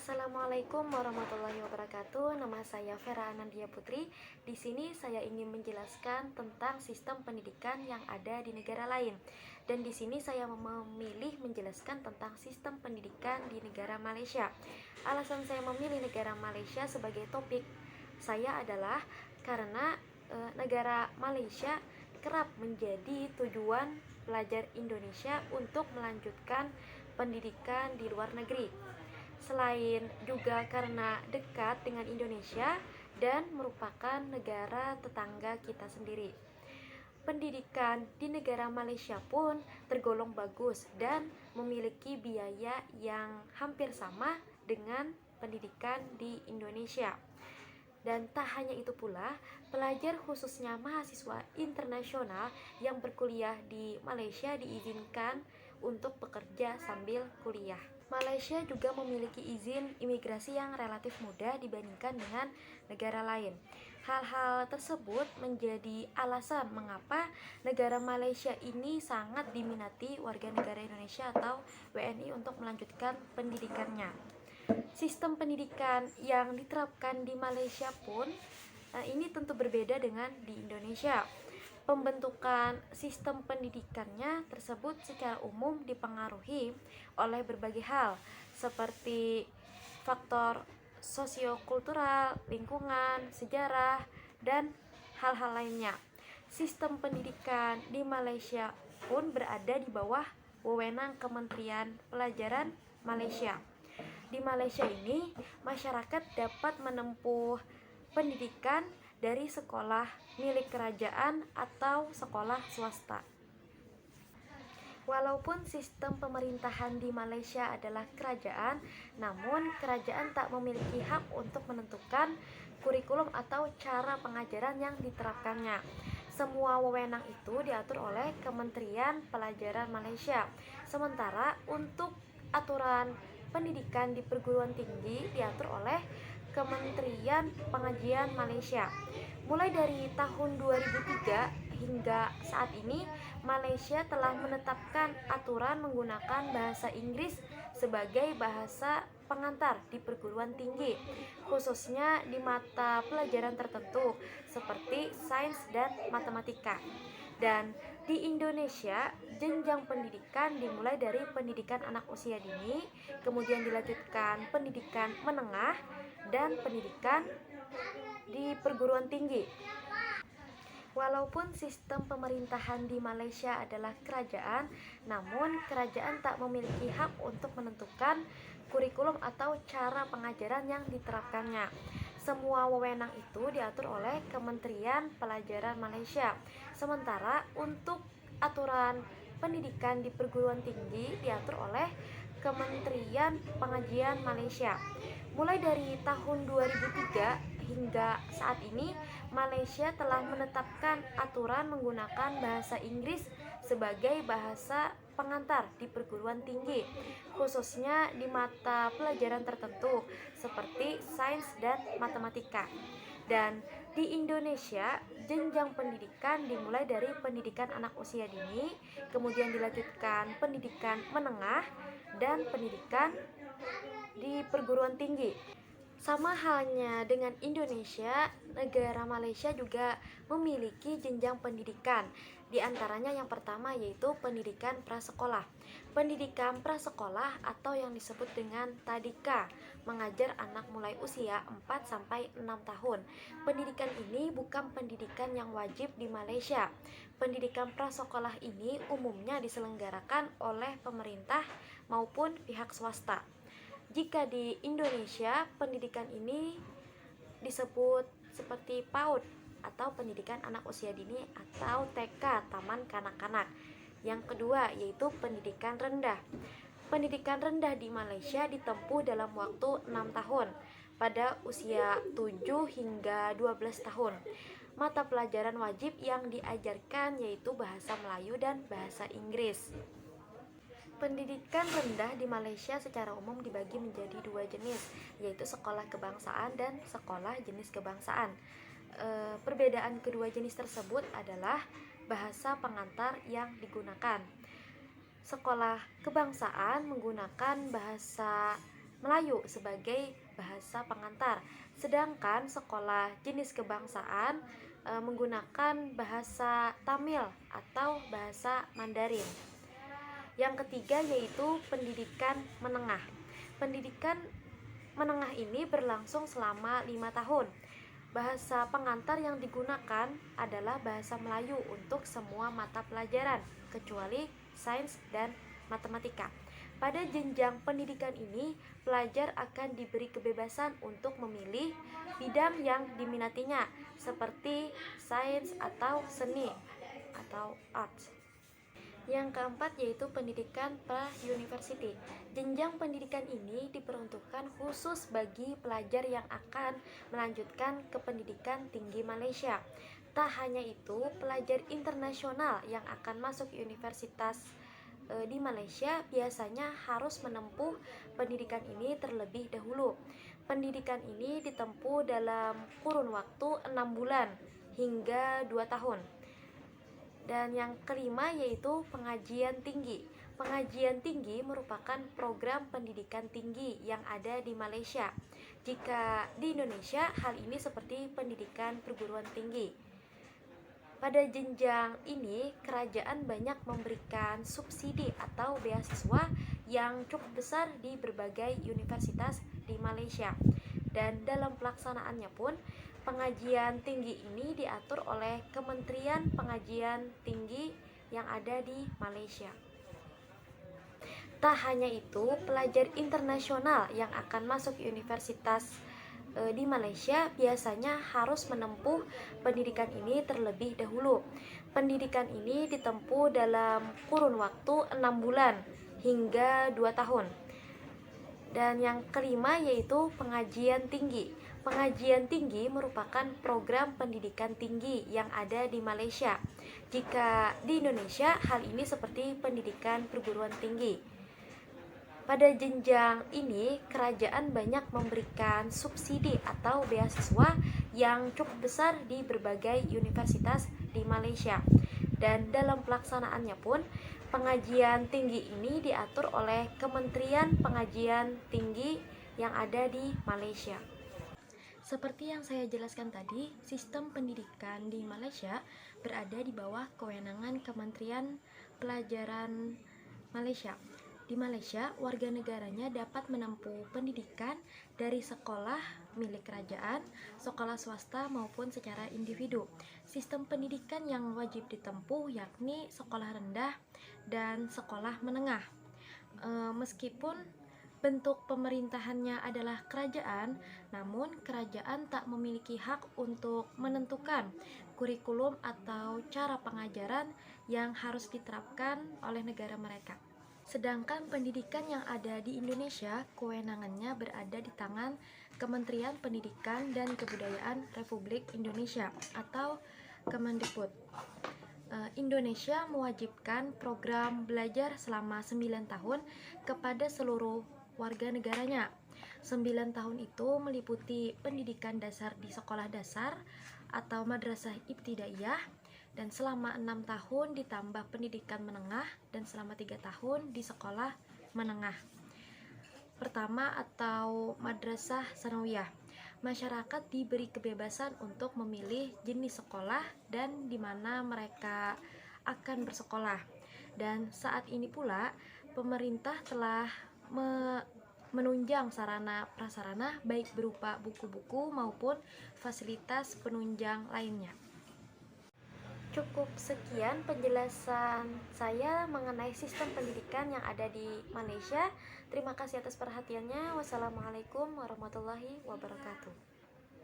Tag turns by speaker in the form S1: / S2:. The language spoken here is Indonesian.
S1: Assalamualaikum warahmatullahi wabarakatuh. Nama saya Vera Anandia Putri. Di sini saya ingin menjelaskan tentang sistem pendidikan yang ada di negara lain. Dan di sini saya memilih menjelaskan tentang sistem pendidikan di negara Malaysia. Alasan saya memilih negara Malaysia sebagai topik saya adalah karena negara Malaysia kerap menjadi tujuan pelajar Indonesia untuk melanjutkan pendidikan di luar negeri. Selain juga karena dekat dengan Indonesia dan merupakan negara tetangga kita sendiri. Pendidikan di negara Malaysia pun tergolong bagus dan memiliki biaya yang hampir sama dengan pendidikan di Indonesia. Dan tak hanya itu pula, pelajar khususnya mahasiswa internasional yang berkuliah di Malaysia diizinkan untuk bekerja sambil kuliah. Malaysia juga memiliki izin imigrasi yang relatif mudah dibandingkan dengan negara lain. Hal-hal tersebut menjadi alasan mengapa negara Malaysia ini sangat diminati warga negara Indonesia atau WNI untuk melanjutkan pendidikannya. Sistem pendidikan yang diterapkan di Malaysia pun ini tentu berbeda dengan di Indonesia. Pembentukan sistem pendidikannya tersebut secara umum dipengaruhi oleh berbagai hal seperti faktor sosiokultural, lingkungan, sejarah, dan hal-hal lainnya. Sistem pendidikan di Malaysia pun berada di bawah wewenang Kementerian Pelajaran Malaysia. Di Malaysia ini, masyarakat dapat menempuh pendidikan dari sekolah milik kerajaan atau sekolah swasta. Walaupun sistem pemerintahan di Malaysia adalah kerajaan, namun kerajaan tak memiliki hak untuk menentukan kurikulum atau cara pengajaran yang diterapkannya. Semua wewenang itu diatur oleh Kementerian Pelajaran Malaysia. Sementara untuk aturan pendidikan di perguruan tinggi diatur oleh Kementerian Pengajian Malaysia. Mulai dari tahun 2003 hingga saat ini, Malaysia telah menetapkan aturan menggunakan bahasa Inggris sebagai bahasa pengantar di perguruan tinggi, khususnya di mata pelajaran tertentu seperti sains dan matematika. Dan di Indonesia, jenjang pendidikan dimulai dari pendidikan anak usia dini, kemudian dilanjutkan pendidikan menengah, dan pendidikan di perguruan tinggi. Walaupun sistem pemerintahan di Malaysia adalah kerajaan, namun kerajaan tak memiliki hak untuk menentukan kurikulum atau cara pengajaran yang diterapkannya. Semua wewenang itu diatur oleh Kementerian Pelajaran Malaysia. Sementara untuk aturan pendidikan di perguruan tinggi diatur oleh Kementerian Pengajian Malaysia. Mulai dari tahun 2003 hingga saat ini, Malaysia telah menetapkan aturan menggunakan bahasa Inggris sebagai bahasa pengantar di perguruan tinggi, khususnya di mata pelajaran tertentu seperti sains dan matematika. Dan di Indonesia, jenjang pendidikan dimulai dari pendidikan anak usia dini, kemudian dilanjutkan pendidikan menengah, dan pendidikan di perguruan tinggi. Sama halnya dengan Indonesia, negara Malaysia juga memiliki jenjang pendidikan. Di antaranya yang pertama yaitu pendidikan prasekolah. Pendidikan prasekolah atau yang disebut dengan tadika mengajar anak mulai usia 4 sampai 6 tahun. Pendidikan ini bukan pendidikan yang wajib di Malaysia. Pendidikan prasekolah ini umumnya diselenggarakan oleh pemerintah maupun pihak swasta. Jika di Indonesia, pendidikan ini disebut seperti PAUD atau pendidikan anak usia dini atau TK, taman kanak-kanak. Yang kedua yaitu pendidikan rendah. Pendidikan rendah di Malaysia ditempuh dalam waktu 6 tahun pada usia 7 hingga 12 tahun. Mata pelajaran wajib yang diajarkan yaitu bahasa Melayu dan bahasa Inggris. Pendidikan rendah di Malaysia secara umum dibagi menjadi dua jenis, yaitu sekolah kebangsaan dan sekolah jenis kebangsaan. Perbedaan kedua jenis tersebut adalah bahasa pengantar yang digunakan. Sekolah kebangsaan menggunakan bahasa Melayu sebagai bahasa pengantar, sedangkan sekolah jenis kebangsaan menggunakan bahasa Tamil atau bahasa Mandarin. Yang ketiga yaitu pendidikan menengah. Pendidikan menengah ini berlangsung selama 5 tahun. Bahasa pengantar yang digunakan adalah bahasa Melayu untuk semua mata pelajaran, kecuali sains dan matematika. Pada jenjang pendidikan ini, pelajar akan diberi kebebasan untuk memilih bidang yang diminatinya, seperti sains atau seni atau arts. Yang keempat yaitu pendidikan pra-university. Jenjang pendidikan ini diperuntukkan khusus bagi pelajar yang akan melanjutkan ke pendidikan tinggi Malaysia. Tak hanya itu, pelajar internasional yang akan masuk universitas di Malaysia biasanya harus menempuh pendidikan ini terlebih dahulu. Pendidikan ini ditempuh dalam kurun waktu 6 bulan hingga 2 tahun. Dan yang kelima yaitu pengajian tinggi. Pengajian tinggi merupakan program pendidikan tinggi yang ada di Malaysia. Jika di Indonesia, hal ini seperti pendidikan perguruan tinggi. Pada jenjang ini, kerajaan banyak memberikan subsidi atau beasiswa yang cukup besar di berbagai universitas di Malaysia. Dan dalam pelaksanaannya pun, pengajian tinggi ini diatur oleh Kementerian Pengajian Tinggi yang ada di Malaysia. Tak hanya itu, pelajar internasional yang akan masuk universitas di Malaysia biasanya harus menempuh pendidikan ini terlebih dahulu. Pendidikan ini ditempuh dalam kurun waktu 6 bulan hingga 2 tahun. Dan yang kelima yaitu pengajian tinggi. Pengajian tinggi merupakan program pendidikan tinggi yang ada di Malaysia. Jika di Indonesia, hal ini seperti pendidikan perguruan tinggi. Pada jenjang ini, kerajaan banyak memberikan subsidi atau beasiswa yang cukup besar di berbagai universitas di Malaysia. Dan dalam pelaksanaannya pun, pengajian tinggi ini diatur oleh Kementerian Pengajian Tinggi yang ada di Malaysia. Seperti yang saya jelaskan tadi, sistem pendidikan di Malaysia berada di bawah kewenangan Kementerian Pelajaran Malaysia. Di Malaysia, warga negaranya dapat menempuh pendidikan dari sekolah milik kerajaan, sekolah swasta maupun secara individu. Sistem pendidikan yang wajib ditempuh yakni sekolah rendah dan sekolah menengah. Meskipun bentuk pemerintahannya adalah kerajaan, namun kerajaan tak memiliki hak untuk menentukan kurikulum atau cara pengajaran yang harus diterapkan oleh negara mereka. Sedangkan pendidikan yang ada di Indonesia, kewenangannya berada di tangan Kementerian Pendidikan dan Kebudayaan Republik Indonesia atau Kemendikbud. Indonesia mewajibkan program belajar selama 9 tahun kepada seluruh warga negaranya. 9 tahun itu meliputi pendidikan dasar di sekolah dasar atau madrasah ibtidaiyah, dan selama 6 tahun ditambah pendidikan menengah, dan selama 3 tahun di sekolah menengah pertama atau madrasah sanawiyah. Masyarakat diberi kebebasan untuk memilih jenis sekolah dan di mana mereka akan bersekolah. Dan saat ini pula pemerintah telah menunjang sarana prasarana baik berupa buku-buku maupun fasilitas penunjang lainnya. Cukup sekian penjelasan saya mengenai sistem pendidikan yang ada di Malaysia. Terima kasih atas perhatiannya. Wassalamualaikum warahmatullahi wabarakatuh.